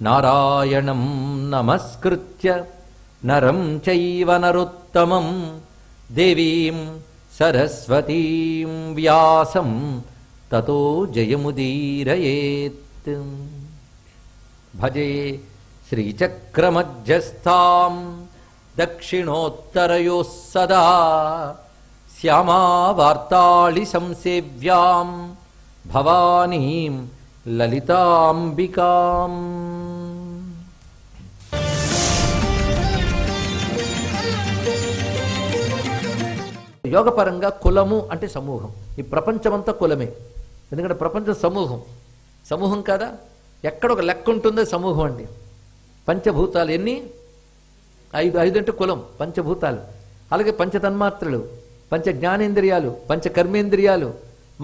నారాయణం నమస్కృత్య నరం చైవ నరోత్తమం దేవీం సరస్వతీం వ్యాసం తతో జయముదీరయేత్. భజే శ్రీచక్రమధ్యస్థాం దక్షిణోత్తరయోః సదా శ్యామావార్తాళి సంసేవ్యాం భవానీం లలితాంబికాం. యోగపరంగా కులము అంటే సమూహం. ఈ ప్రపంచమంతా కులమే, ఎందుకంటే ప్రపంచం సమూహం. సమూహం కదా, ఎక్కడ ఒక లెక్క ఉంటుందో సమూహం అండి. పంచభూతాలు ఎన్ని? 5 అంటే కులం, పంచభూతాలు. అలాగే పంచతన్మాత్రలు, పంచ జ్ఞానేంద్రియాలు, పంచ కర్మేంద్రియాలు,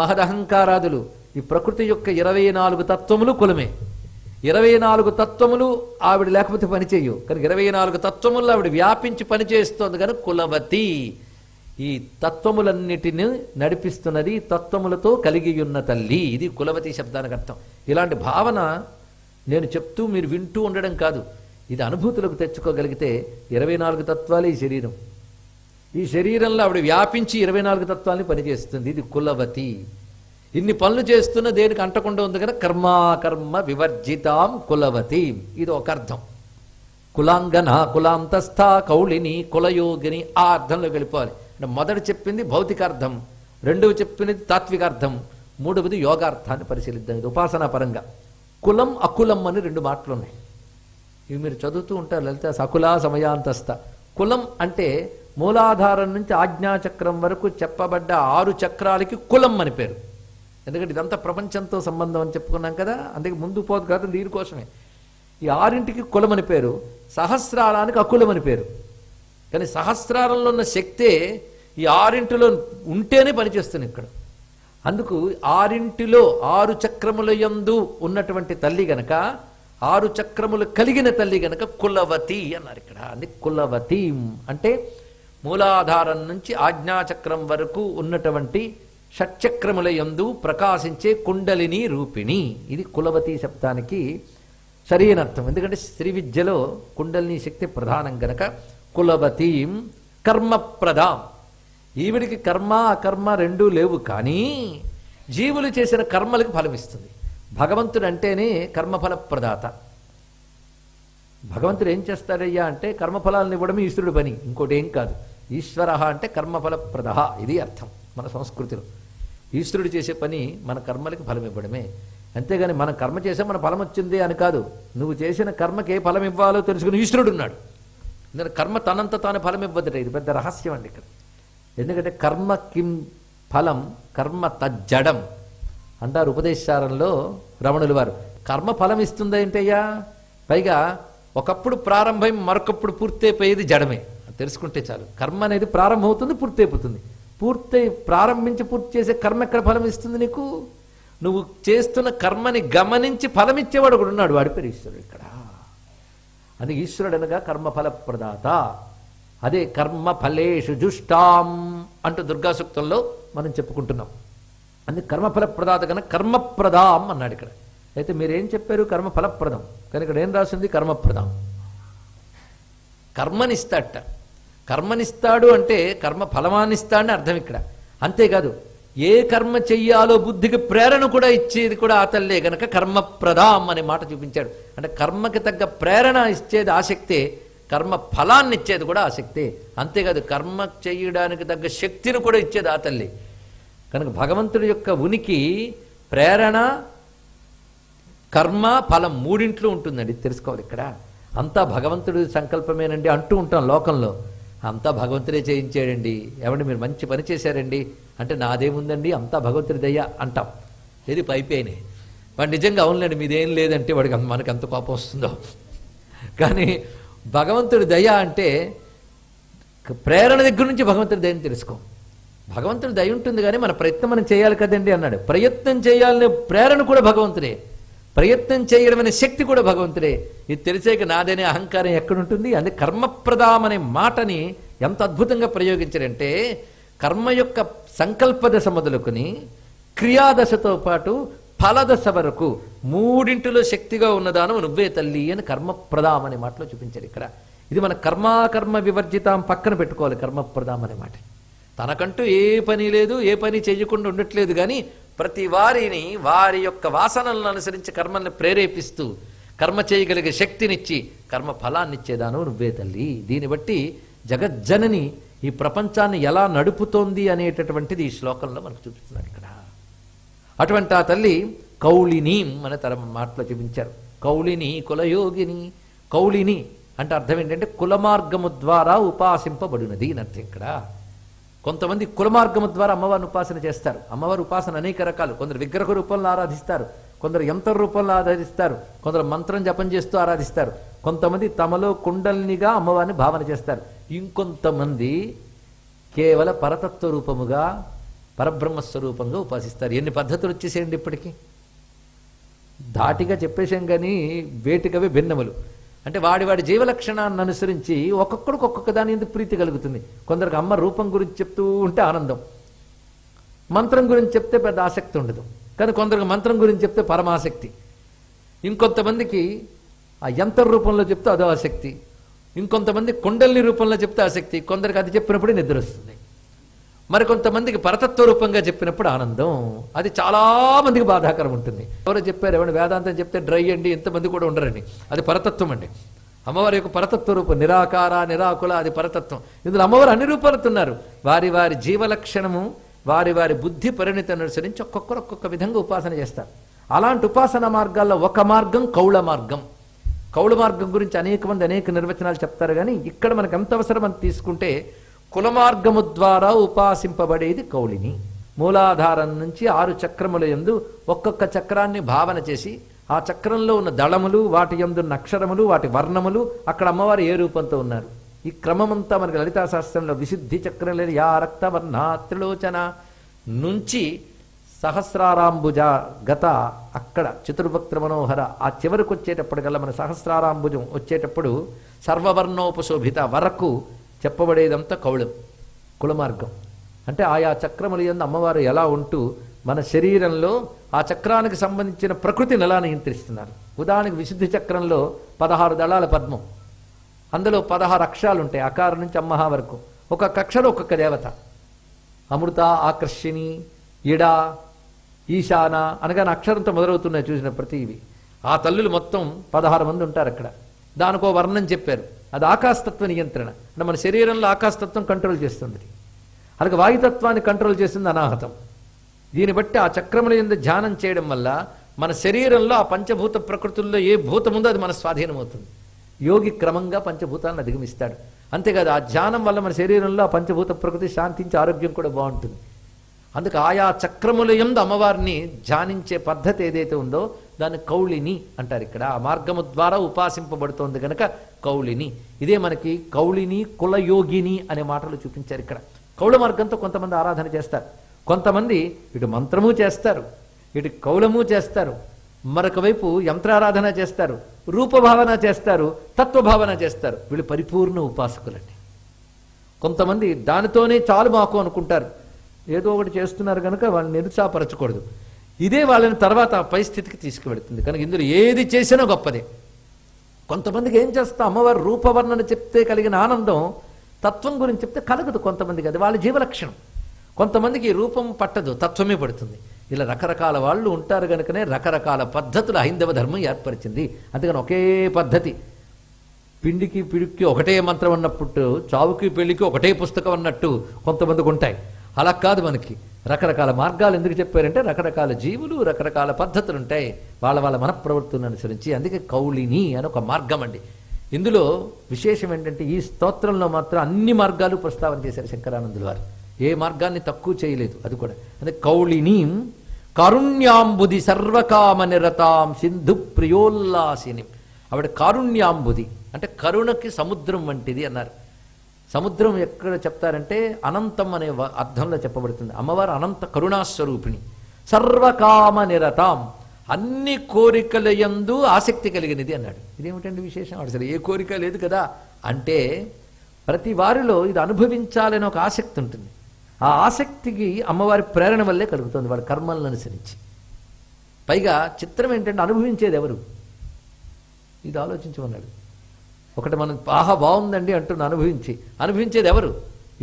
మహదహంకారాదులు, ఈ ప్రకృతి యొక్క 24 తత్వములు కులమే. 24 తత్వములు ఆవిడ లేకపోతే పనిచేయవు, కనుక 24 తత్వములు ఆవిడ వ్యాపించి పనిచేస్తోంది కనుక కులవతి. ఈ తత్వములన్నిటిని నడిపిస్తున్నది, తత్వములతో కలిగి ఉన్న తల్లి. ఇది కులవతి శబ్దానికి అర్థం. ఇలాంటి భావన నేను చెప్తూ మీరు వింటూ ఉండడం కాదు, ఇది అనుభూతులకు తెచ్చుకోగలిగితే 24 తత్వాలే ఈ శరీరం. ఈ శరీరంలో ఆవిడ వ్యాపించి 24 తత్వాలని పనిచేస్తుంది. ఇది కులవతి. ఇన్ని పనులు చేస్తున్న దేనికి అంటకుండా ఉంది కదా, కర్మ వివర్జితాం కులవతి. ఇది ఒక అర్థం. కులాంగన, కులాంతస్థ, కౌళిని, కులయోగిని, ఆ అర్థంలో వెళ్ళిపోవాలి. మొదటి చెప్పింది భౌతికార్థం, రెండవ చెప్పింది తాత్వికార్థం, మూడవది యోగార్థాన్ని పరిశీలిద్దాం. ఇది ఉపాసనా పరంగా. కులం అకులం అని 2 మాటలు ఉన్నాయి. ఇవి మీరు చదువుతూ ఉంటారు లలిత. సకులా సమయాంతస్థ. కులం అంటే మూలాధారం నుంచి ఆజ్ఞాచక్రం వరకు చెప్పబడ్డ 6 చక్రాలకి కులం అని పేరు. ఎందుకంటే ఇదంతా ప్రపంచంతో సంబంధం అని చెప్పుకున్నాం కదా, అందుకే ముందు పోదు కాదు, దీనికోసమే. ఈ 6ంటికి కులం అని పేరు, సహస్రారానికి అకులం అని పేరు. కానీ సహస్రారంలో ఉన్న శక్తే ఈ 6ంటిలో ఉంటేనే పనిచేస్తుంది ఇక్కడ. అందుకు 6ంటిలో 6 చక్రముల యందు ఉన్నటువంటి తల్లి గనక, 6 చక్రములు కలిగిన తల్లి గనక కులవతి అన్నారు ఇక్కడ. అది కులవతి అంటే మూలాధారం నుంచి ఆజ్ఞాచక్రం వరకు ఉన్నటువంటి షట్చక్రముల యందు ప్రకాశించే కుండలిని రూపిణి. ఇది కులవతి శబ్దానికి సరైన అర్థం. ఎందుకంటే శ్రీ విద్యలో కుండలిని శక్తి ప్రధానం గనక కులవతీం కర్మప్రదాం. ఈవిడికి కర్మ అకర్మ 2 లేవు, కానీ జీవులు చేసిన కర్మలకు ఫలమిస్తుంది. భగవంతుడు అంటేనే కర్మఫల ప్రదాత. భగవంతుడు ఏం చేస్తాడయ్యా అంటే కర్మఫలాలను ఇవ్వడమే ఈశ్వరుడు పని, ఇంకోటి ఏం కాదు. ఈశ్వర అంటే కర్మఫల ప్రద, ఇది అర్థం మన సంస్కృతిలో. ఈశ్వరుడు చేసే పని మన కర్మలకి ఫలం ఇవ్వడమే. అంతేగాని మనం కర్మ చేసే మన ఫలం వచ్చింది అని కాదు. నువ్వు చేసిన కర్మకి ఏ ఫలం ఇవ్వాలో తెలుసుకుని ఈశ్వరుడు ఉన్నాడు. ఎందుకంటే కర్మ తనంత తాను ఫలం ఇవ్వదుట. ఇది పెద్ద రహస్యం అండి ఇక్కడ. ఎందుకంటే కర్మ కిం ఫలం కర్మ తజ్జడం అంటారు ఉపదేశారంలో రమణులు వారు. కర్మ ఫలం ఇస్తుంది ఏంటయ్యా? పైగా ఒకప్పుడు ప్రారంభం మరొకప్పుడు పూర్తయిపోయేది జడమే. తెలుసుకుంటే చాలు. కర్మ అనేది ప్రారంభమవుతుంది, పూర్తయిపోతుంది. ప్రారంభించి పూర్తి చేసే కర్మ ఎక్కడ ఫలం ఇస్తుంది నీకు? నువ్వు చేస్తున్న కర్మని గమనించి ఫలం ఇచ్చేవాడు కూడా ఉన్నాడు, వాడి పేరు ఈశ్వరుడు ఇక్కడ. అది ఈశ్వరుడు అనగా కర్మఫల ప్రదాత. అదే కర్మ ఫలేషు జుష్టాం అంటూ దుర్గా సూక్తంలో మనం చెప్పుకుంటున్నాం. అందుకే కర్మఫల ప్రదాత కనుక కర్మప్రదాం అన్నాడు ఇక్కడ. అయితే మీరేం చెప్పారు? కర్మఫలప్రదం. కానీ ఇక్కడ ఏం రాసింది? కర్మప్రదం. కర్మనిస్తాడట. కర్మనిస్తాడు అంటే కర్మ ఫలమానిస్తాడని అర్థం ఇక్కడ. అంతేకాదు ఏ కర్మ చెయ్యాలో బుద్ధికి ప్రేరణ కూడా ఇచ్చేది కూడా ఆ తల్లే గనక కర్మప్రదాం అనే మాట చూపించాడు. అంటే కర్మకి తగ్గ ప్రేరణ ఇచ్చేది ఆసక్తే, కర్మ ఫలాన్ని ఇచ్చేది కూడా ఆసక్తే. అంతేకాదు కర్మ చేయడానికి తగ్గ శక్తిని కూడా ఇచ్చేది ఆ తల్లి. కనుక భగవంతుడి యొక్క ఉనికి ప్రేరణ, కర్మ, ఫలం 3 ఉంటుందండి. తెలుసుకోవాలి ఇక్కడ. అంతా భగవంతుడి సంకల్పమేనండి అంటూ ఉంటాం లోకంలో. అంతా భగవంతుడే చేయించాడండి. ఏమంటే మీరు మంచి పని చేశారండి అంటే నాదేముందండి, అంతా భగవంతుడి దయ అంటాం. ఏది పైపోయినాయి. వాడు నిజంగా అవునులేండి మీదేం లేదంటే వాడికి మనకి ఎంత కోపం వస్తుందో. కానీ భగవంతుడి దయ అంటే ప్రేరణ దగ్గర నుంచి భగవంతుడి దయని తెలుసుకో. భగవంతుడి దయ ఉంటుంది కానీ మన ప్రయత్నం మనం చేయాలి కదండి అన్నాడు. ప్రయత్నం చేయాలనే ప్రేరణ కూడా భగవంతుడే, ప్రయత్నం చేయడం అనే శక్తి కూడా భగవంతుడే. ఇది తెలిసాక నాదనే అహంకారం ఎక్కడుంటుంది? అందుకే కర్మప్రదాం అనే మాటని ఎంత అద్భుతంగా ప్రయోగించారంటే కర్మ యొక్క సంకల్ప దశ మొదలుకొని క్రియాదశతో పాటు ఫలదశ వరకు మూడింటిలో శక్తిగా ఉన్నదానం నువ్వే తల్లి అని కర్మప్రదాం అనే మాటలో చూపించారు ఇక్కడ. ఇది మన కర్మ వివర్జితాం పక్కన పెట్టుకోవాలి. కర్మప్రదాం అనే మాట తనకంటూ ఏ పని లేదు, ఏ పని చేయకుండా ఉండట్లేదు, కానీ ప్రతి వారిని వారి యొక్క వాసనలను అనుసరించి కర్మల్ని ప్రేరేపిస్తూ కర్మ చేయగలిగే శక్తినిచ్చి కర్మ ఫలాన్ని ఇచ్చేదాను నువ్వే తల్లి. దీన్ని బట్టి జగజ్జనని ఈ ప్రపంచాన్ని ఎలా నడుపుతోంది అనేటటువంటిది ఈ శ్లోకంలో మనకు చూపిస్తున్నారు ఇక్కడ. అటువంటి ఆ తల్లి కౌళిని మన మాటలో చూపించారు. కౌళిని కులయోగిని. కౌళిని అంటే అర్థం ఏంటంటే కులమార్గము ద్వారా ఉపాసింపబడినది అని అర్థం ఇక్కడ. కొంతమంది కులమార్గము ద్వారా అమ్మవారిని ఉపాసన చేస్తారు. అమ్మవారి ఉపాసన అనేక రకాలు. కొందరు విగ్రహ రూపంలో ఆరాధిస్తారు, కొందరు యంత్ర రూపంలో ఆరాధిస్తారు, కొందరు మంత్రం జపం చేస్తూ ఆరాధిస్తారు, కొంతమంది తమలో కుండలినిగా అమ్మవారిని భావన చేస్తారు, ఇంకొంతమంది కేవల పరతత్వ రూపముగా పరబ్రహ్మస్వరూపంగా ఉపాసిస్తారు. ఎన్ని పద్ధతులు వచ్చేసేయండి ఇప్పటికీ. ధాటిగా చెప్పేశాం కానీ వేటికవే భిన్నములు. అంటే వాడి జీవలక్షణాన్ని అనుసరించి ఒక్కొక్కడికి ఒక్కొక్క దాని ఎందుకు ప్రీతి కలుగుతుంది. కొందరికి అమ్మ రూపం గురించి చెప్తూ ఉంటే ఆనందం, మంత్రం గురించి చెప్తే పెద్ద ఆసక్తి ఉండదు, కానీ కొందరికి మంత్రం గురించి చెప్తే పరమాసక్తి, ఇంకొంతమందికి ఆ యంత్ర రూపంలో చెప్తే అదో ఆసక్తి, ఇంకొంతమంది కుండలిని రూపంలో చెప్తే ఆసక్తి, కొందరికి అది చెప్పినప్పుడే నిద్ర వస్తుంది, మరికొంతమందికి పరతత్వ రూపంగా చెప్పినప్పుడు ఆనందం. అది చాలా మందికి బాధాకరం ఉంటుంది. ఎవరో చెప్పారు, ఏమన్నా వేదాంతం చెప్తే డ్రై అండి, ఎంతమంది కూడా ఉండరండి. అది పరతత్వం అండి. అమ్మవారి యొక్క పరతత్వ రూపం నిరాకార నిరాకుల, అది పరతత్వం. ఇందులో అమ్మవారు అన్ని రూపాలతో ఉన్నారు. వారి వారి జీవలక్షణము వారి వారి బుద్ధి పరిణితి అనుసరించి ఒక్కొక్కరు ఒక్కొక్క విధంగా ఉపాసన చేస్తారు. అలాంటి ఉపాసన మార్గాల్లో ఒక మార్గం కౌళ మార్గం. కౌళ మార్గం గురించి అనేక మంది అనేక నిర్వచనాలు చెప్తారు, కానీ ఇక్కడ మనకు ఎంత అవసరం అని తీసుకుంటే కులమార్గము ద్వారా ఉపాసింపబడేది కౌళిని. మూలాధారం నుంచి 6 చక్రముల యందు ఒక్కొక్క చక్రాన్ని భావన చేసి ఆ చక్రంలో ఉన్న దళములు, వాటి యందున్న అక్షరములు, వాటి వర్ణములు, అక్కడ అమ్మవారు ఏ రూపంతో ఉన్నారు, ఈ క్రమమంతా మనకి లలితా శాస్త్రంలో విశుద్ధి చక్రం లేదు యా రక్తవర్ణ త్రిలోచన నుంచి సహస్రారాంబుజ గత అక్కడ చతుర్భక్త మనోహర ఆ చివరికి వచ్చేటప్పటికల్లా మన సహస్రారాంబుజం వచ్చేటప్పుడు సర్వవర్ణోపశోభిత వరకు చెప్పబడేదంతా కౌళం, కులమార్గం. అంటే ఆయా చక్రముల యందు అమ్మవారు ఎలా ఉంటూ మన శరీరంలో ఆ చక్రానికి సంబంధించిన ప్రకృతిని ఎలా నియంత్రిస్తున్నారు. ఉదాహరణకు విశుద్ధి చక్రంలో 16 దళాల పద్మం, అందులో 16 అక్షరాలు ఉంటాయి, అకారం నుంచి అమ్మహ వరకు. ఒక్కొక్క అక్షరం ఒక్కొక్క దేవత. అమృత, ఆకర్షిణి, ఇడ, ఈశాన అనగానే అక్షరంతో మొదలవుతున్నాయి చూసిన ప్రతి ఇవి. ఆ తల్లులు మొత్తం 16 మంది ఉంటారు అక్కడ. దానికో వర్ణం చెప్పారు, అది ఆకాశతత్వ నియంత్రణ. అంటే మన శరీరంలో ఆకాశతత్వం కంట్రోల్ చేస్తుంది, అలాగే వాయుతత్వాన్ని కంట్రోల్ చేస్తుంది అనాహతం. దీన్ని బట్టి ఆ చక్రముల యందు ధ్యానం చేయడం వల్ల మన శరీరంలో ఆ పంచభూత ప్రకృతుల్లో ఏ భూతం ఉందో అది మన స్వాధీనం అవుతుంది. యోగి క్రమంగా పంచభూతాలను అధిగమిస్తాడు. అంతేకాదు ఆ ధ్యానం వల్ల మన శరీరంలో ఆ పంచభూత ప్రకృతి శాంతించి ఆరోగ్యం కూడా బాగుంటుంది. అందుకే ఆయా చక్రముల యందు అమ్మవారిని ధ్యానించే పద్ధతి ఏదైతే ఉందో దాన్ని కౌళిని అంటారు. ఇక్కడ ఆ మార్గము ద్వారా ఉపాసింపబడుతోంది కనుక కౌళిని. ఇదే మనకి కౌళిని కులయోగిని అనే మాటలు చూపించారు ఇక్కడ. కౌళ మార్గంతో కొంతమంది ఆరాధన చేస్తారు, కొంతమంది ఇటు మంత్రము చేస్తారు, ఇటు కౌలము చేస్తారు, మరొక వైపు యంత్రారాధన చేస్తారు, రూపభావన చేస్తారు, తత్వభావన చేస్తారు. వీళ్ళు పరిపూర్ణ ఉపాసకులండి. కొంతమంది దానితోనే చాలు మాకు అనుకుంటారు, ఏదో ఒకటి చేస్తున్నారు కనుక వాళ్ళని నిరుత్సాహపరచకూడదు. ఇదే వాళ్ళని తర్వాత పై స్థితికి తీసుకువెడుతుంది. కనుక ఇందులో ఏది చేసినా గొప్పదే. కొంతమందికి ఏం చేస్తా అమ్మవారు రూపవర్ణన చెప్తే కలిగిన ఆనందం తత్వం గురించి చెప్తే కలగదు కొంతమందికి, అది వాళ్ళ జీవలక్షణం. కొంతమందికి రూపం పట్టదు, తత్వమే పడుతుంది. ఇలా రకరకాల వాళ్ళు ఉంటారు కనుకనే రకరకాల పద్ధతులు హైందవ ధర్మం ఏర్పరిచింది. అందుకని ఒకే పద్ధతి, పిండికి పిడికి ఒకటే మంత్రం అన్నప్పుడు చావుకి పెళ్లికి ఒకటే పుస్తకం అన్నట్టు కొంతమందికి ఉంటాయి. అలా కాదు, మనకి రకరకాల మార్గాలు ఎందుకు చెప్పారంటే రకరకాల జీవులు రకరకాల పద్ధతులు ఉంటాయి వాళ్ళ వాళ్ళ మనఃప్రవృత్తులను అనుసరించి. అందుకే కౌళిని అని ఒక మార్గం అండి. ఇందులో విశేషం ఏంటంటే ఈ స్తోత్రంలో మాత్రం అన్ని మార్గాలు ప్రస్తావన చేశారు శంకరానందుల వారు. ఏ మార్గాన్ని తక్కువ చేయలేదు. అది కూడా అంటే కౌళిని కారుణ్యాంబుది సర్వకామ నిరతాం సింధు ప్రియోల్లాసిని. ఆవిడ కారుణ్యాంబుది అంటే కరుణకి సముద్రం వంటిది అన్నారు. సముద్రం ఎక్కడ చెప్తారంటే అనంతం అనే అర్థంలో చెప్పబడుతుంది. అమ్మవారు అనంత కరుణాస్వరూపిణి. సర్వకామ నిరతాం అన్ని కోరికల యందు ఆసక్తి కలిగినది అన్నాడు. ఇదేమిటండి విశేషం? అసలు ఏ కోరిక లేదు కదా అంటే ప్రతి వారిలో ఇది అనుభవించాలని ఒక ఆసక్తి ఉంటుంది. ఆ ఆసక్తికి అమ్మవారి ప్రేరణ వల్లే కలుగుతుంది, వాడి కర్మలను అనుసరించి. పైగా చిత్రం ఏంటంటే అనుభవించేది ఎవరు? ఇది ఆలోచించమన్నాడు. ఒకటి మనం ఆహా బాగుందండి అంటున్న అనుభవించేది ఎవరు?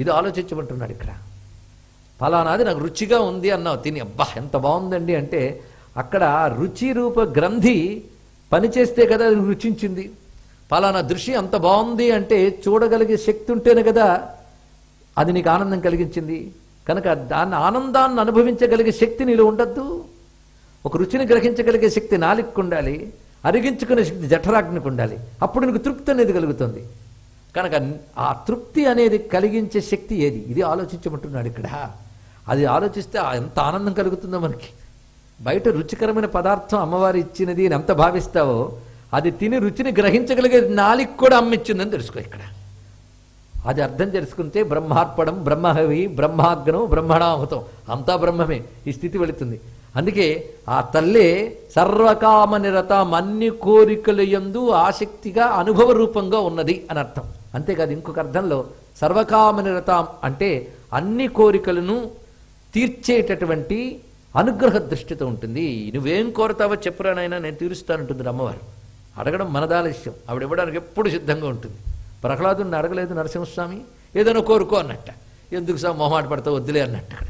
ఇది ఆలోచించమంటున్నాడు ఇక్కడ. ఫలానాది నాకు రుచిగా ఉంది అన్నావు, తిని అబ్బా ఎంత బాగుందండి అంటే అక్కడ రుచి రూప గ్రంథి పనిచేస్తే కదా అది రుచించింది. ఫలానా దృశ్యం అంత బాగుంది అంటే చూడగలిగే శక్తి ఉంటేనే కదా అది నీకు ఆనందం కలిగించింది. కనుక దాన్ని ఆనందాన్ని అనుభవించగలిగే శక్తి నీలో ఉండద్దు. ఒక రుచిని గ్రహించగలిగే శక్తి నాలుకకు ఉండాలి, అరిగించుకునే శక్తి జఠరాగ్నికి ఉండాలి. అప్పుడు నీకు తృప్తి అనేది కలుగుతుంది. కనుక ఆ తృప్తి అనేది కలిగించే శక్తి ఏది? ఇది ఆలోచించమంటున్నాడు ఇక్కడ. అది ఆలోచిస్తే ఎంత ఆనందం కలుగుతుందో మనకి. బయట రుచికరమైన పదార్థం అమ్మవారు ఇచ్చినది అని ఎంత భావిస్తావో అది తిని రుచిని గ్రహించగలిగే నాలికి కూడా అమ్మిచ్చిందని తెలుసుకో ఇక్కడ. అది అర్థం తెలుసుకుంటే బ్రహ్మార్పణం, బ్రహ్మహవి, బ్రహ్మాగ్నం, బ్రహ్మణాహుతం అంతా బ్రహ్మమే. ఈ స్థితి వెళుతుంది. అందుకే ఆ తల్లే సర్వకామ నిరతం, అన్ని కోరికల యందు ఆసక్తిగా అనుభవ రూపంగా ఉన్నది అని అర్థం. అంతేకాదు ఇంకొక అర్థంలో సర్వకామ నిరతం అంటే అన్ని కోరికలను తీర్చేటటువంటి అనుగ్రహ దృష్టితో ఉంటుంది. నువ్వేం కోరతావో చెప్పురానైనా నేను తీరుస్తానంటుంది అమ్మవారు. అడగడం మనదాలస్యం, ఆవిడ ఇవ్వడానికి ఎప్పుడు సిద్ధంగా ఉంటుంది. ప్రహ్లాదుని అడగలేదు నరసింహస్వామి, ఏదైనా కోరుకో అన్నట్ట. ఎందుకు సార్ మొహమాట పడతావు, వద్దులే అన్నట్టు. అక్కడ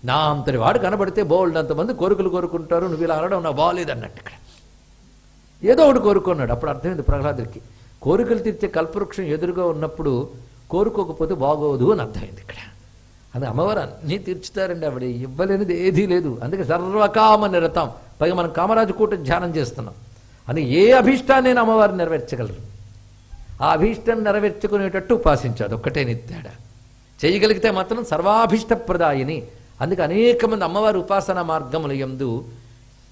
నా అంతటి వాడు కనబడితే బోల్డ్ అంతమంది కోరికలు కోరుకుంటారు, నువ్వు ఇలా అనడం నాకు బాగోలేదు అన్నట్టు. ఇక్కడ ఏదో ఒకటి కోరుకున్నాడు. అప్పుడు అర్థమైంది ప్రహ్లాదుడికి, కోరికలు తీర్చే కల్పవృక్షం ఎదురుగా ఉన్నప్పుడు కోరుకోకపోతే బాగోదు అని అర్థమైంది ఇక్కడ. అది అమ్మవారు అన్నీ తీర్చుతారండి, ఆవిడ ఇవ్వలేనిది ఏదీ లేదు. అందుకే సర్వకామ నిరతం. పైగా మనం కామరాజు కూట ధ్యానం చేస్తున్నాం. అని ఏ అభీష్టాన్ని అమ్మవారు నెరవేర్చగలరు. ఆ అభీష్టం నెరవేర్చుకునేటట్టు ఉపాసించాడు, ఒక్కటే నిత్యాడ చేయగలిగితే మాత్రం సర్వాభీష్టప్రదాయిని. అందుకే అనేక మంది అమ్మవారి ఉపాసన మార్గముల యందు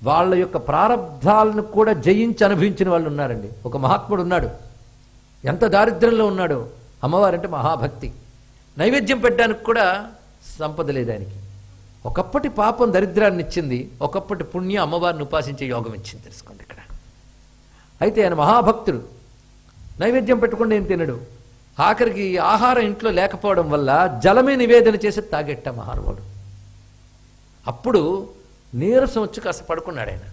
వాళ్ళ యొక్క ప్రారంధాలను కూడా జయించి అనుభవించిన వాళ్ళు ఉన్నారండి. ఒక మహాత్ముడు ఉన్నాడు, ఎంత దారిద్ర్యంలో ఉన్నాడో, అమ్మవారంటే మహాభక్తి. నైవేద్యం పెట్టడానికి కూడా సంపద లేదు ఆయనకి. ఒకప్పటి పాపం దరిద్రాన్ని ఇచ్చింది, ఒకప్పటి పుణ్యం అమ్మవారిని ఉపాసించే యోగం ఇచ్చింది. తెలుసుకోండి ఇక్కడ. అయితే ఆయన మహాభక్తుడు, నైవేద్యం పెట్టుకుంటే ఏం తినడు. ఆఖరికి ఆహారం ఇంట్లో లేకపోవడం వల్ల జలమే నివేదన చేసి తాగెట్ట మహానుభావుడు. అప్పుడు నీరసం వచ్చి కాస్త పడుకున్నాడు ఆయన.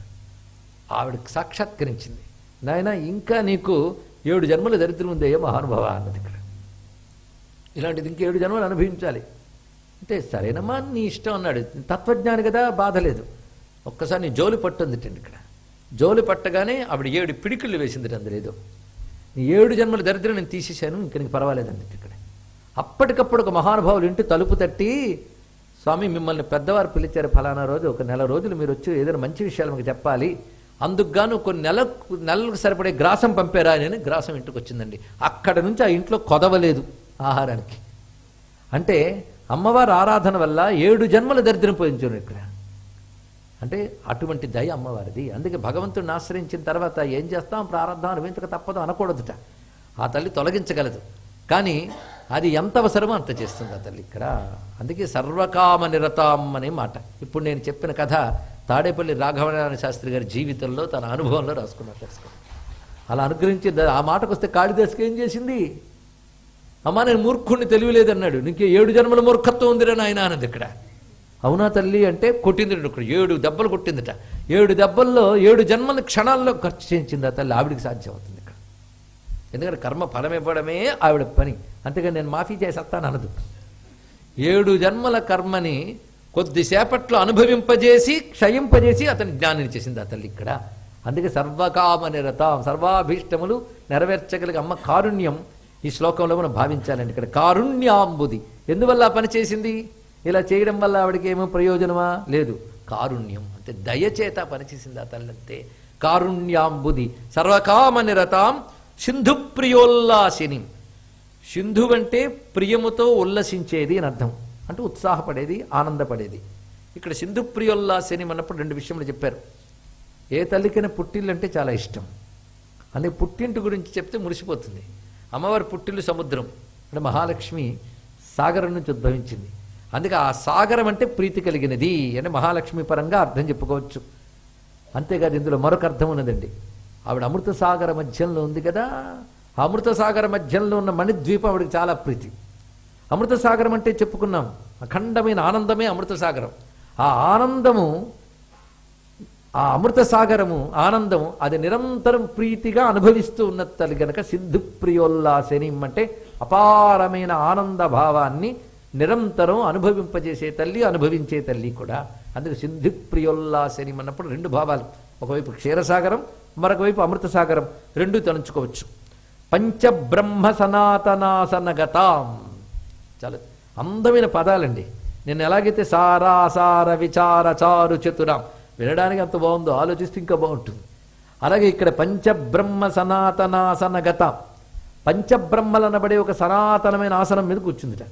ఆవిడకి సాక్షాత్కరించింది, నాయన ఇంకా నీకు 7 జన్మల దరిద్రం ఉందయ్యో మహానుభావ అన్నది ఇక్కడ. ఇలాంటిది ఇంక 7 జన్మలు అనుభవించాలి అంటే సరేనమ్మా నీ ఇష్టం అన్నాడు. తత్వజ్ఞాని కదా, బాధ లేదు. ఒక్కసారి నీ జోలి పట్టుందిటండి ఇక్కడ. జోలి పట్టగానే ఆవిడ 7 పిడికిళ్ళు వేసింది. అందులేదో నీ 7 జన్మల దరిద్రం నేను తీసేశాను, ఇంక నీకు పర్వాలేదండి ఇక్కడ. అప్పటికప్పుడు ఒక మహానుభావులు ఇంటి తలుపు తట్టి, స్వామి మిమ్మల్ని పెద్దవారు పిలిచారు ఫలానా రోజు, ఒక నెల రోజులు మీరు వచ్చి ఏదైనా మంచి విషయాలు మీకు చెప్పాలి, అందుకు గాను కొన్ని నెలలకు సరిపడే గ్రాసం పంపారా అని. గ్రాసం ఇంటికి వచ్చిందండి. అక్కడ నుంచి ఆ ఇంట్లో కొదవలేదు ఆహారానికి. అంటే అమ్మవారి ఆరాధన వల్ల 7 జన్మల దరిద్రం పోయించారు ఇక్కడ. అంటే అటువంటి దయ అమ్మవారిది. అందుకే భగవంతుడిని ఆశ్రయించిన తర్వాత ఏం చేస్తాం, ప్రారంభం అనుభవించక తప్పదు అనకూడదుట. ఆ తల్లి తొలగించగలదు, కానీ అది ఎంత అవసరమో అంత చేస్తుంది ఆ తల్లి ఇక్కడ. అందుకే సర్వకామ నిరతాం అనే మాట. ఇప్పుడు నేను చెప్పిన కథ తాడేపల్లి రాఘవనారాయణ శాస్త్రి గారి జీవితంలో తన అనుభవంలో రాసుకున్నారు. అలా అనుగ్రహించి ఆ మాటకు వస్తే కాళిదాసుకి ఏం చేసింది, అమ్మా నేను మూర్ఖుణ్ణి తెలియలేదన్నాడు, నీకు 7 జన్మల మూర్ఖత్వం ఉందిరా నాయన అన్నది ఇక్కడ. అవునా తల్లి అంటే కొట్టింది ఇక్కడ 7 దెబ్బలు కొట్టిందిట. 7 దెబ్బల్లో 7 జన్మల క్షణాల్లో ఖర్చు చేయించింది ఆ తల్లి. ఆవిడికి సాధ్యం అవుతుంది ఇక్కడ. ఎందుకంటే కర్మ ఫలం ఇవ్వడమే ఆవిడ పని. అంతేగాని నేను మాఫీ చేసేస్తాను అనదు. 7 జన్మల కర్మని కొద్దిసేపట్లో అనుభవింపజేసి క్షయింపజేసి అతని జ్ఞానిని చేసింది ఆ తల్లి ఇక్కడ. అందుకే సర్వకామ నిరతం, సర్వాభీష్టములు నెరవేర్చగలిగే అమ్మ కారుణ్యం ఈ శ్లోకంలో మనం భావించాలండి. ఇక్కడ కారుణ్యాంబుది. ఎందువల్ల పని చేసింది? ఇలా చేయడం వల్ల ఆవిడకి ఏమో ప్రయోజనమా? లేదు, కారుణ్యం అంటే దయచేత పనిచేసింది ఆ తల్లి అంతే. కారుణ్యాంబుది సర్వకామ నిరతాం సింధు ప్రియోల్లాసిని. సింధు అంటే ప్రియముతో ఉల్లసించేది అని అర్థం, అంటే ఉత్సాహపడేది, ఆనందపడేది. ఇక్కడ సింధు ప్రియోల్లాసిని అన్నప్పుడు 2 విషయములు చెప్పారు. ఏ తల్లికైనా పుట్టిల్లు అంటే చాలా ఇష్టం. అందుకే పుట్టింటి గురించి చెప్తే మురిసిపోతుంది. అమ్మవారి పుట్టిల్లు సముద్రం, అంటే మహాలక్ష్మి సాగరం నుంచి ఉద్భవించింది. అందుకే ఆ సాగరం అంటే ప్రీతి కలిగినది అంటే మహాలక్ష్మి పరంగా అర్థం చెప్పుకోవచ్చు. అంతేకాదు ఇందులో మరొక అర్థం ఉన్నదండి. ఆవిడ అమృత సాగర మధ్యంలో ఉంది కదా, ఆ అమృత సాగర మధ్యంలో ఉన్న మణిద్వీపం ఆవిడకి చాలా ప్రీతి. అమృత సాగరం అంటే చెప్పుకున్నాం, అఖండమైన ఆనందమే అమృత సాగరం. ఆ ఆనందము ఆ అమృత సాగరము ఆనందము అది నిరంతరం ప్రీతిగా అనుభవిస్తూ ఉన్న తల్లి గనక సిద్ధు ప్రియోల్లాసిని అంటే అపారమైన ఆనంద భావాన్ని నిరంతరం అనుభవింపజేసే తల్లి, అనుభవించే తల్లి కూడా. అందుకే సిద్ధు ప్రియోల్లాసిని అన్నప్పుడు రెండు భావాలు, ఒకవైపు క్షీరసాగరం, మరొక వైపు అమృత సాగరం, రెండు తలంచుకోవచ్చు. పంచబ్రహ్మ సనాతనాసనగతాం, చాలా అందమైన పదాలండి. నేను ఎలాగైతే సారాసార విచార చారు చతురాం వినడానికి అంత బాగుందో ఆలోచిస్తే ఇంకా బాగుంటుంది. అలాగే ఇక్కడ పంచబ్రహ్మ సనాతనాసనగతాం, పంచబ్రహ్మలు అనబడే ఒక సనాతనమైన ఆసనం మీద కూర్చుందిట.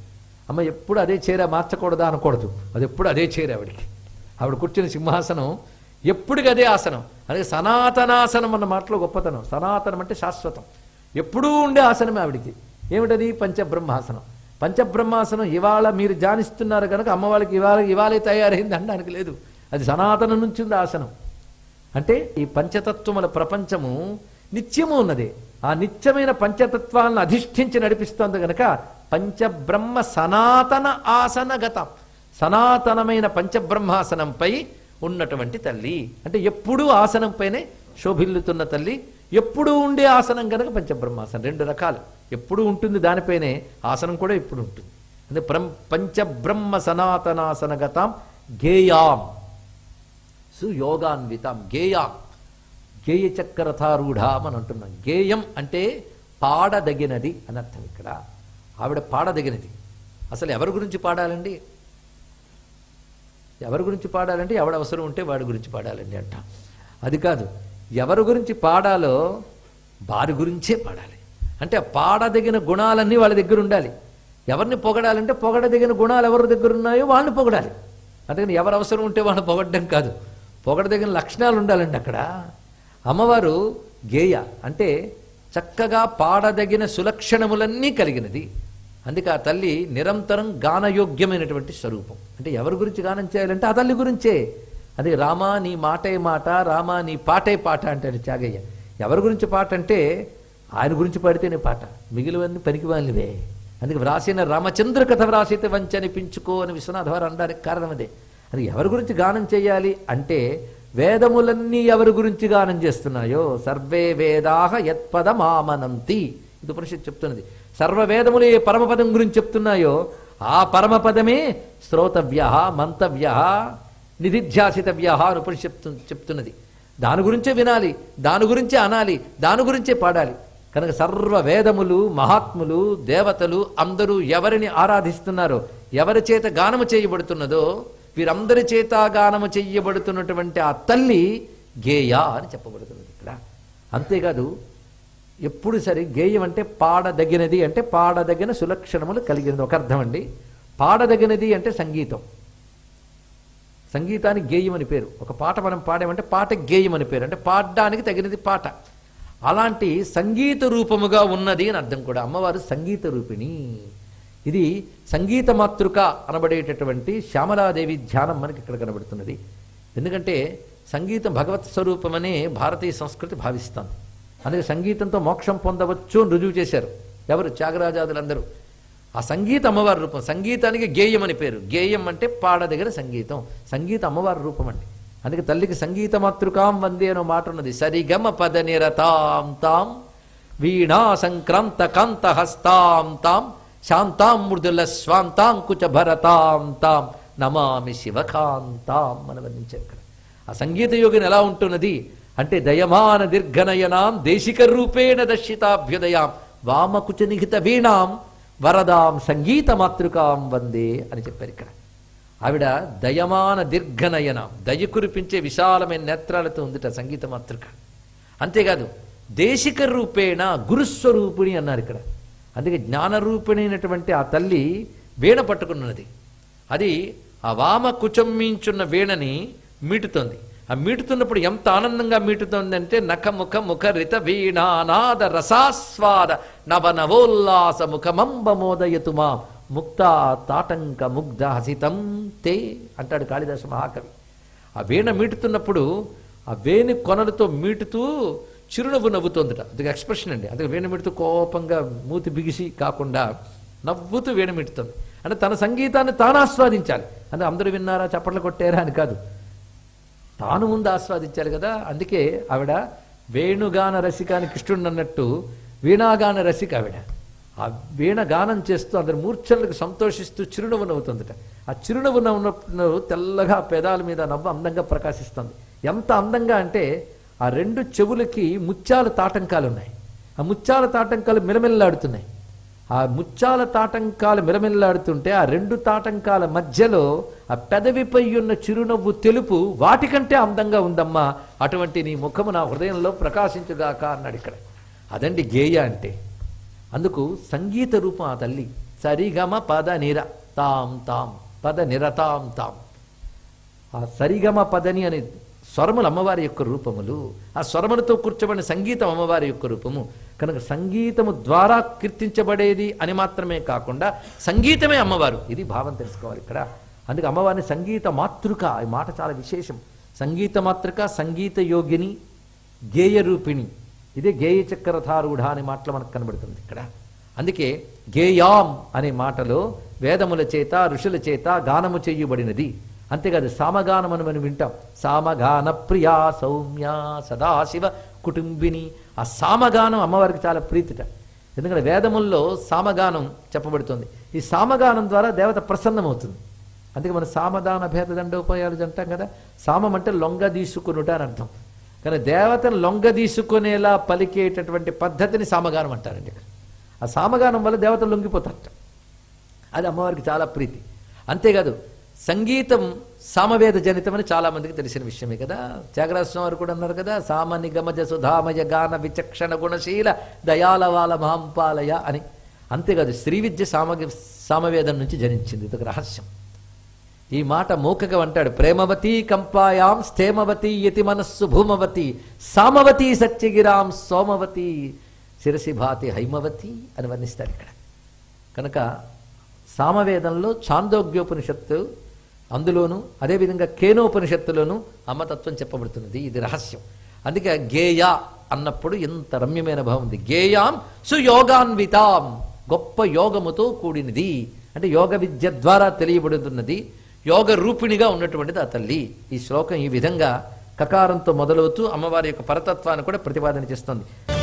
అమ్మ ఎప్పుడు అదే చీర మార్చకూడదా అనకూడదు, అది ఎప్పుడు అదే చీర ఆవిడికి. ఆవిడ కూర్చున్న సింహాసనం ఎప్పటికి అదే ఆసనం. అదే సనాతనాసనం అన్న మాటలో గొప్పతనం. సనాతనం అంటే శాశ్వతం, ఎప్పుడూ ఉండే ఆసనమే ఆవిడికి. ఏమిటది? పంచబ్రహ్మాసనం. పంచబ్రహ్మాసనం ఇవాళ మీరు ధ్యానిస్తున్నారు కనుక అమ్మవాళ్ళకి ఇవాళే తయారైంది అనడానికి లేదు, అది సనాతనం నుంచి ఉంది ఆసనం. అంటే ఈ పంచతత్వముల ప్రపంచము నిత్యము ఉన్నది. ఆ నిత్యమైన పంచతత్వాలను అధిష్ఠించి నడిపిస్తోంది గనక పంచబ్రహ్మ సనాతన ఆసనగతం, సనాతనమైన పంచబ్రహ్మాసనంపై ఉన్నటువంటి తల్లి. అంటే ఎప్పుడూ ఆసనంపైనే శోభిల్లుతున్న తల్లి, ఎప్పుడూ ఉండే ఆసనం కనుక పంచబ్రహ్మాసనం. రెండు రకాలు, ఎప్పుడూ ఉంటుంది దానిపైనే, ఆసనం కూడా ఎప్పుడు ఉంటుంది. అంటే పంచబ్రహ్మ సనాతనాసనగతాం గేయాం సుయోగాన్వితాం. గేయాం, గేయ చక్రరథారూఢాం అని అంటున్నాం. గేయం అంటే పాడదగినది అని అర్థం. ఇక్కడ ఆవిడ పాడదగినది. అసలు ఎవరి గురించి పాడాలండి? ఎవరి గురించి పాడాలంటే ఎవడ అవసరం ఉంటే వాడి గురించి పాడాలండి అంట. అది కాదు, ఎవరి గురించి పాడాలో వారి గురించే పాడాలి. అంటే పాడదగిన గుణాలన్నీ వాళ్ళ దగ్గర ఉండాలి. ఎవరిని పొగడాలంటే పొగడదగిన గుణాలు ఎవరి దగ్గర ఉన్నాయో వాళ్ళని పొగడాలి. అందుకని ఎవరు అవసరం ఉంటే వాళ్ళని పొగడడం కాదు, పొగడదగిన లక్షణాలు ఉండాలండి అక్కడ. అమ్మవారు గేయ అంటే చక్కగా పాడదగిన సులక్షణములన్నీ కలిగినది. అందుకే ఆ తల్లి నిరంతరం గానయోగ్యమైనటువంటి స్వరూపం. అంటే ఎవరి గురించి గానం చేయాలంటే ఆ తల్లి గురించే. అది రామా నీ మాటే మాట, రామా నీ పాటే పాట అంటాడు త్యాగయ్య. ఎవరి గురించి పాట అంటే ఆయన గురించి పాడితేనే పాట, మిగిలివన్నీ పనికివాళ్ళవే. అందుకే వ్రాసిన రామచంద్ర కథ వ్రాసితే వంచనిపించుకో అని విశ్వనాథ వారు అనడానికి కారణం అదే. అది ఎవరి గురించి గానం చేయాలి అంటే వేదములన్నీ ఎవరి గురించి గానం చేస్తున్నాయో సర్వే వేదాహ యత్పదమామనంతి, ఇది ఉపనిషత్తు చెప్తున్నది. సర్వవేదములు ఏ పరమపదం గురించి చెప్తున్నాయో ఆ పరమపదమే శ్రోతవ్య, మంతవ్య, నిధిధ్యాసితవ్య అని ఉపనిషత్తు చెప్తున్నది. దాని గురించే వినాలి, దాని గురించే అనాలి, దాని గురించే పాడాలి. కనుక సర్వవేదములు, మహాత్ములు, దేవతలు అందరూ ఎవరిని ఆరాధిస్తున్నారో, ఎవరి చేత గానము చేయబడుతున్నదో వీరందరి చేత గానము చెయ్యబడుతున్నటువంటి ఆ తల్లి గేయ అని చెప్పబడుతున్నది ఇక్కడ. అంతేకాదు ఎప్పుడు సరే గేయం అంటే పాడదగినది, అంటే పాడదగిన సులక్షణములు కలిగినది ఒక అర్థం అండి. పాడదగినది అంటే సంగీతం, సంగీతానికి గేయం అని పేరు. ఒక పాట మనం పాడామంటే పాటకి గేయం అని పేరు, అంటే పాడడానికి తగినది పాట. అలాంటి సంగీత రూపముగా ఉన్నది అని అర్థం కూడా. అమ్మవారు సంగీత రూపిణి. ఇది సంగీత మాతృక అనబడేటటువంటి శ్యామలాదేవి ధ్యానం మనకి ఇక్కడ కనబడుతున్నది. ఎందుకంటే సంగీతం భగవత్ స్వరూపమనే భారతీయ సంస్కృతి భావిస్తాం. అందుకే సంగీతంతో మోక్షం పొందవచ్చు అని రుజువు చేశారు ఎవరు? త్యాగరాజాదులందరూ. ఆ సంగీత అమ్మవారి రూపం. సంగీతానికి గేయం అని పేరు. గేయం అంటే పాడదగిన సంగీతం, సంగీత అమ్మవారి రూపం అండి. అందుకే తల్లికి సంగీత మాతృకాం వందే అనో మాట ఉన్నది. సరిగమ పద నిరతాం తాం వీణా సంక్రాంత కాంత హస్తాం తాం శాంతాం మృదుల స్వాంతాంకుచ భరతాం తాం నమామి శివకాంతాం అని వర్ణించారు ఇక్కడ. ఆ సంగీత యోగిని ఎలా ఉంటున్నది అంటే దయమాన దీర్ఘనయనాం దేశిక రూపేణ దర్శితాభ్యుదయాం వామకుచ నిహిత వీణాం వరదాం సంగీత మాతృకాం వందే అని చెప్పారు ఇక్కడ. ఆవిడ దయమాన దీర్ఘనయనాం, దయ కురిపించే విశాలమైన నేత్రాలతో ఉందిట సంగీత మాతృక. అంతేకాదు దేశిక రూపేణ గురుస్వరూపిణి అన్నారు ఇక్కడ. అందుకే జ్ఞానరూపిణైనటువంటి ఆ తల్లి వీణ పట్టుకున్నది. అది ఆ వామ కుచమ్మించున్న వీణని మీటుతోంది. ఆ మీటుతున్నప్పుడు ఎంత ఆనందంగా మీటుతోందంటే నఖముఖ ముఖరిత వీణానాద రసాస్వాద నవనవోల్లాస ముఖమంబమోదయతు మా ముక్త తాటంక ముగ్ధ హసితం తే అంటాడు కాళిదాస మహాకవి. ఆ వీణ మీటుతున్నప్పుడు ఆ వేణి కొనలతో మీటుతూ చిరునవ్వు నవ్వుతోందిట. అది ఎక్స్ప్రెషన్ అండి. అందుకే వీణ మీటుతూ కోపంగా మూతి బిగిసి కాకుండా నవ్వుతూ వీణ మీటుతుంది. అంటే తన సంగీతాన్ని తాను ఆస్వాదించాలి. అంటే అందరూ విన్నారా చప్పట్లు కొట్టారా అని కాదు. తాను ముందు ఆస్వాదించాలి కదా. అందుకే ఆవిడ వేణుగాన రసికాని కృష్ణుడు అన్నట్టు వీణాగాన రసిక ఆవిడ. ఆ వీణ గానం చేస్తూ అందరి మూర్ఛనలకు సంతోషిస్తూ చిరునవ్వు నవ్వుతుందట. ఆ చిరునవ్వు నవ్వు తెల్లగా పెదాల మీద నవ్వు అందంగా ప్రకాశిస్తుంది. ఎంత అందంగా అంటే ఆ రెండు చెవులకి ముత్యాల తాటంకాలు ఉన్నాయి. ఆ ముత్యాల తాటంకాలు మిలమిల్లాడుతున్నాయి. ఆ ముత్యాల తాటంకాలు మిలమిల్లాడుతుంటే ఆ రెండు తాటంకాల మధ్యలో ఆ పెదవిపై ఉన్న చిరునవ్వు తెలుపు వాటికంటే అందంగా ఉందమ్మా. అటువంటి నీ ముఖము నా హృదయంలో ప్రకాశించుగాక అన్నాడు ఇక్కడ. అదండి గేయ అంటే. అందుకు సంగీత రూపం ఆ తల్లి. సరిగమ పద నిర తాం తాం పద నిరతాం తాం. ఆ సరిగమ పదని అనే స్వరములు అమ్మవారి యొక్క రూపములు. ఆ స్వరములతో కూర్చోబడిన సంగీతం అమ్మవారి యొక్క రూపము. కనుక సంగీతము ద్వారా కీర్తించబడేది అని మాత్రమే కాకుండా సంగీతమే అమ్మవారు. ఇది భావం తెలుసుకోవాలి ఇక్కడ. అందుకే అమ్మవారిని సంగీత మాతృక, ఈ మాట చాలా విశేషం. సంగీత మాతృక, సంగీత యోగిని, గేయ రూపిణి. ఇదే గేయ చక్రధారూఢ అనే మాటలు మనకు కనబడుతుంది ఇక్కడ. అందుకే గేయాం అనే మాటలో వేదముల చేత ఋషుల చేత గానము చేయబడినది. అంతేకాదు సామగానం అని మనం వింటాం. సామగాన ప్రియా సౌమ్య సదాశివ కుటుంబిని. ఆ సామగానం అమ్మవారికి చాలా ప్రీతిట. ఎందుకంటే వేదముల్లో సామగానం చెప్పబడుతుంది. ఈ సామగానం ద్వారా దేవత ప్రసన్నమవుతుంది. అందుకే మన సామదాన భేద దండోపాయాలు అంటాం కదా. సామం అంటే లొంగ తీసుకునుట అని అర్థం. కానీ దేవతను లొంగ తీసుకునేలా పలికేటటువంటి పద్ధతిని సామగానం అంటారండి. ఆ సామగానం వల్ల దేవతలు లొంగిపోతారట. అది అమ్మవారికి చాలా ప్రీతి. అంతేకాదు సంగీతం సామవేద జనితమని చాలా మందికి తెలిసిన విషయమే కదా. త్యాగరాజస్వామి వారు కూడా అన్నారు కదా, సామ నిగమజ సుధామయ గాన విచక్షణ గుణశీల దయాలవాల మహంపాలయ అని. అంతేకాదు శ్రీ విద్య సామవేదం నుంచి జనించింది. ఇదొక రహస్యం. ఈ మాట మౌఖికం అంటాడు. ప్రేమవతి కంపాయాం స్థేమవతి యతి మనస్సు భూమవతి సామవతి సత్యగిరాం సోమవతి శిరసిభాతి హైమవతి అని వర్ణిస్తాడు ఇక్కడ. కనుక సామవేదంలో ఛాందోగ్యోపనిషత్తు అందులోను, అదేవిధంగా కేనోపనిషత్తులోను అమ్మతత్వం చెప్పబడుతున్నది. ఇది రహస్యం. అందుకే గేయ అన్నప్పుడు ఎంత రమ్యమైన భావం ఉంది. గేయాం సుయోగాన్వితాం, గొప్ప యోగముతో కూడినది. అంటే యోగ విద్య ద్వారా తెలియబడుతున్నది. యోగ రూపిణిగా ఉన్నటువంటిది ఆ తల్లి. ఈ శ్లోకం ఈ విధంగా కకారంతో మొదలవుతూ అమ్మవారి యొక్క పరతత్వాన్ని కూడా ప్రతిపాదన చేస్తుంది.